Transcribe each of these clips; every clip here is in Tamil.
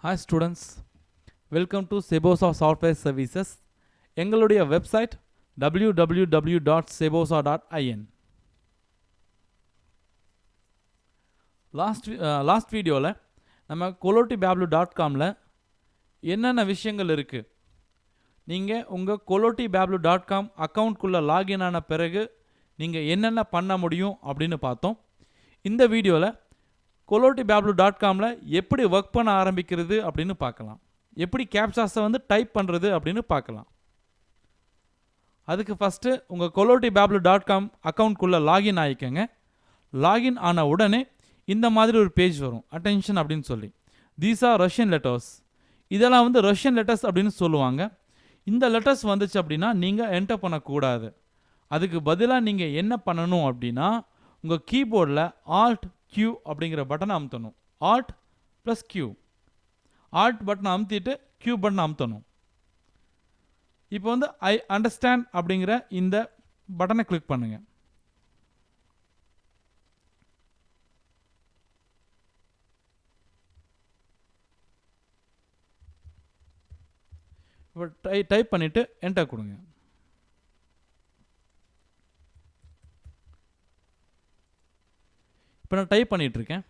Hi students, welcome to Sebosa Software Services. எங்களுடைய வெப்சைட் www.sebosa.in. லாஸ்ட் வீடியோவில் நம்ம kolotibablu.comல என்னென்ன விஷயங்கள் இருக்குது, நீங்கள் உங்கள் kolotibablu.com அக்கௌண்ட்குள்ளே லாகின் ஆன பிறகு நீங்கள் என்னென்ன பண்ண முடியும் அப்படின்னு பார்த்தோம். இந்த வீடியோவில் kolotibablu.comல எப்படி ஒர்க் பண்ண ஆரம்பிக்கிறது அப்படின்னு பார்க்கலாம், எப்படி கேப்சாஸை டைப் பண்ணுறது அப்படின்னு பார்க்கலாம். அதுக்கு ஃபஸ்ட்டு உங்கள் kolotibablu.com அக்கௌண்ட்குள்ளே லாகின் ஆகிக்கங்க. லாகின் ஆன உடனே இந்த மாதிரி ஒரு பேஜ் வரும், அட்டென்ஷன் அப்படின்னு சொல்லி. These are Russian letters. இதெல்லாம் ரஷ்யன் லெட்டர்ஸ் அப்படின்னு சொல்லுவாங்க. இந்த லெட்டர்ஸ் வந்துச்சு அப்படின்னா நீங்கள் என்டர் பண்ணக்கூடாது. அதுக்கு பதிலாக நீங்கள் என்ன பண்ணணும் அப்படின்னா, உங்கள் கீபோர்டில் Alt Q அப்படிங்கிற பட்டனை அமுத்தணும். Alt + Q. Alt பட்டனை அமுத்திட்டு Q பட்டனை அமுத்தணும். இப்போ ஐ அண்டர்ஸ்டாண்ட் அப்படிங்கிற இந்த பட்டனை கிளிக் பண்ணுங்க. இப்போ டைப் பண்ணிட்டு என்டர் கொடுங்க. இப்போ நான் டைப் பண்ணிட்டு இருக்கேன்.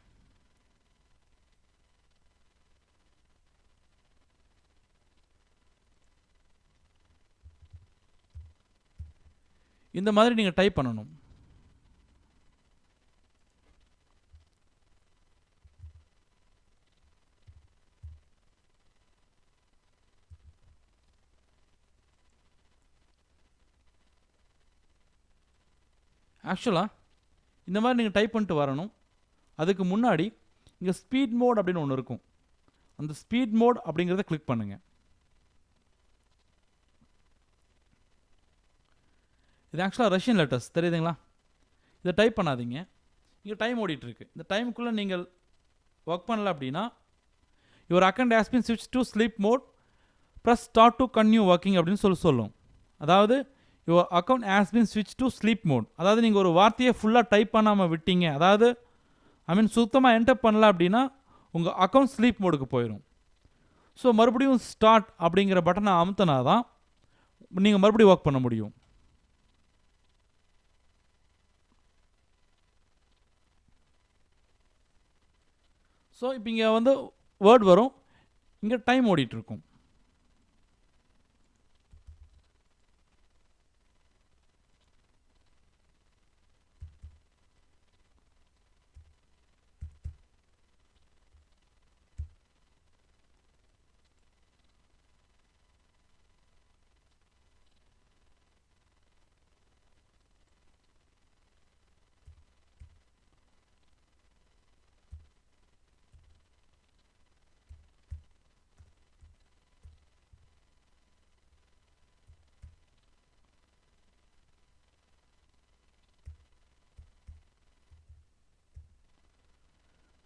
இந்த மாதிரி நீங்கள் டைப் பண்ணணும். ஆக்சுவலாக இந்த மாதிரி நீங்கள் டைப் பண்ணிட்டு வரணும். அதுக்கு முன்னாடி இங்கே ஸ்பீட் மோட் அப்படின்னு ஒன்று இருக்கும். அந்த ஸ்பீட் மோட் அப்படிங்கிறத கிளிக் பண்ணுங்கள். இது ஆக்சுவலாக ரஷ்யன் லெட்டர்ஸ் தெரியுதுங்களா? இதை டைப் பண்ணாதீங்க. இங்கே டைம் ஓடிட்டுருக்கு. இந்த டைமுக்குள்ளே நீங்கள் ஒர்க் பண்ணல அப்படின்னா யுவர் அக்கௌண்ட் ஹேஸ் பீன் ஸ்விட்ச் to sleep mode please start to continue working அப்படின்னு சொல்லும். அதாவது யுவர் அக்கௌண்ட் ஹேஸ் பீன் ஸ்விட்ச் டு ஸ்லீப் மோட், அதாவது நீங்கள் ஒரு வார்த்தையை ஃபுல்லாக டைப் பண்ணாமல் விட்டீங்க, அதாவது சுத்தமாக என்டர் பண்ணல அப்படின்னா உங்கள் அக்கௌண்ட் ஸ்லீப் மோடுக்கு போயிடும். ஸோ மறுபடியும் ஸ்டார்ட் அப்படிங்கிற பட்டனை அமுத்தினா தான் நீங்கள் மறுபடியும் ஒர்க் பண்ண முடியும். ஸோ இப்போ இங்கே வேர்ட் வரும், இங்கே டைம் ஓடிட்டுருக்கும்.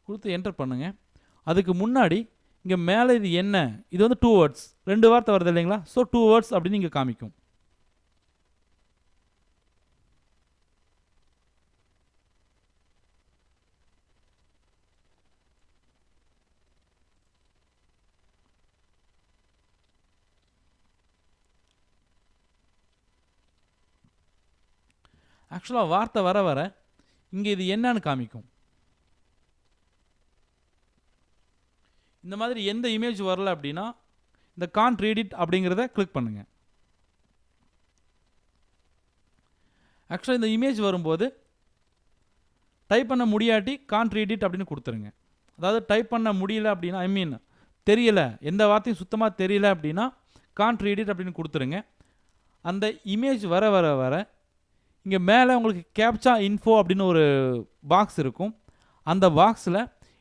கொடுத்து என்டர் பண்ணுங்க. அதுக்கு முன்னாடி இங்கே மேலே இது என்ன, இது 2 வேர்ட்ஸ், 2 வார்த்தை வருது இல்லைங்களா? ஸோ 2 வேர்ட்ஸ் அப்படின்னு இங்கே காமிக்கும். ஆக்சுவலாக வார்த்தை வர வர இங்கே இது என்னன்னு காமிக்கும். இந்த மாதிரி எந்த இமேஜ் வரல அப்படின்னா இந்த கான்ட் ரீட் இட் அப்படிங்கிறத கிளிக் பண்ணுங்க. ஆக்சுவலாக இந்த இமேஜ் வரும்போது டைப் பண்ண முடியாட்டி கான்ட் ரீட் இட் அப்படின்னு கொடுத்துருங்க. அதாவது டைப் பண்ண முடியல அப்படின்னா தெரியல, எந்த வார்த்தையும் சுத்தமாக தெரியல அப்படின்னா கான்ட் ரீட் இட் அப்படின்னு கொடுத்துருங்க. அந்த இமேஜ் வர வர வர இங்கே மேலே உங்களுக்கு கேப்சா இன்ஃபோ அப்படின்னு ஒரு பாக்ஸ் இருக்கும். அந்த பாக்ஸில்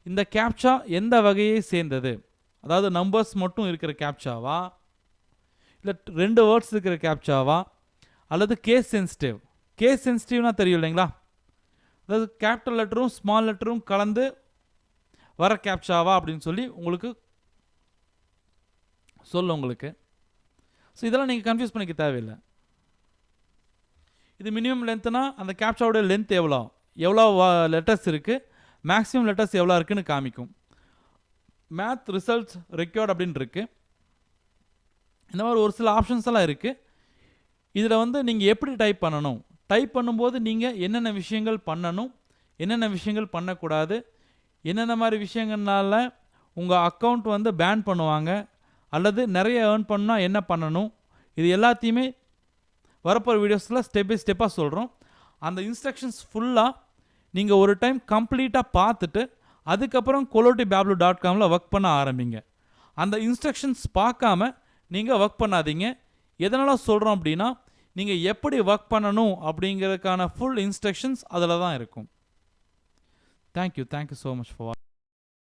இந்த கேப்சா எந்த வகையை சேர்ந்தது, அதாவது நம்பர்ஸ் மட்டும் இருக்கிற கேப்சாவா, இல்லை 2 வேர்ட்ஸ் இருக்கிற கேப்சாவா, அல்லது கேஸ் சென்சிட்டிவ். கேஸ் சென்சிட்டிவ்னா தெரியும் இல்லைங்களா? அதாவது கேபிட்டல் லெட்டரும் ஸ்மால் லெட்டரும் கலந்து வர கேப்சாவா அப்படின்னு சொல்லி உங்களுக்கு உங்களுக்கு. ஸோ இதெல்லாம் நீங்கள் கன்ஃபியூஸ் பண்ணிக்க தேவையில்லை. இது மினிமம் லென்த்னா அந்த கேப்சாவோட லென்த் எவ்வளோ லெட்டர்ஸ் இருக்குது, மேக்ஸிமம் லெட்டர்ஸ் எவ்வளோ இருக்குன்னு காமிக்கும். மேத் ரிசல்ட்ஸ் ரெக்யர்ட் அப்படின்னு இருக்குது. இந்த மாதிரி ஒரு சில ஆப்ஷன்ஸ் எல்லாம் இருக்குது. இதில் வந்து நீங்கள் எப்படி டைப் பண்ணணும், டைப் பண்ணும்போது நீங்கள் என்னென்ன விஷயங்கள் பண்ணணும், என்னென்ன விஷயங்கள் பண்ணக்கூடாது, என்னென்ன மாதிரி விஷயங்கள்னால உங்கள் அக்கௌண்ட் வந்து பேன் பண்ணுவாங்க, அல்லது நிறைய ஏர்ன் பண்ணால் என்ன பண்ணணும், இது எல்லாத்தையுமே வரப்போகிற வீடியோஸில் ஸ்டெப் பை ஸ்டெப்பாக சொல்கிறோம். அந்த இன்ஸ்ட்ரக்ஷன்ஸ் ஃபுல்லாக நீங்கள் ஒரு டைம் கம்ப்ளீட்டாக பார்த்துட்டு அதுக்கப்புறம் kolotibablu.comல ஒர்க் பண்ண ஆரம்பிங்க. அந்த இன்ஸ்ட்ரக்ஷன்ஸ் பார்க்காம நீங்கள் ஒர்க் பண்ணாதீங்க. எதனால் சொல்கிறோம் அப்படின்னா, நீங்கள் எப்படி ஒர்க் பண்ணணும் அப்படிங்கிறதுக்கான ஃபுல் இன்ஸ்ட்ரக்ஷன்ஸ் அதில் தான் இருக்கும். Thank you so much for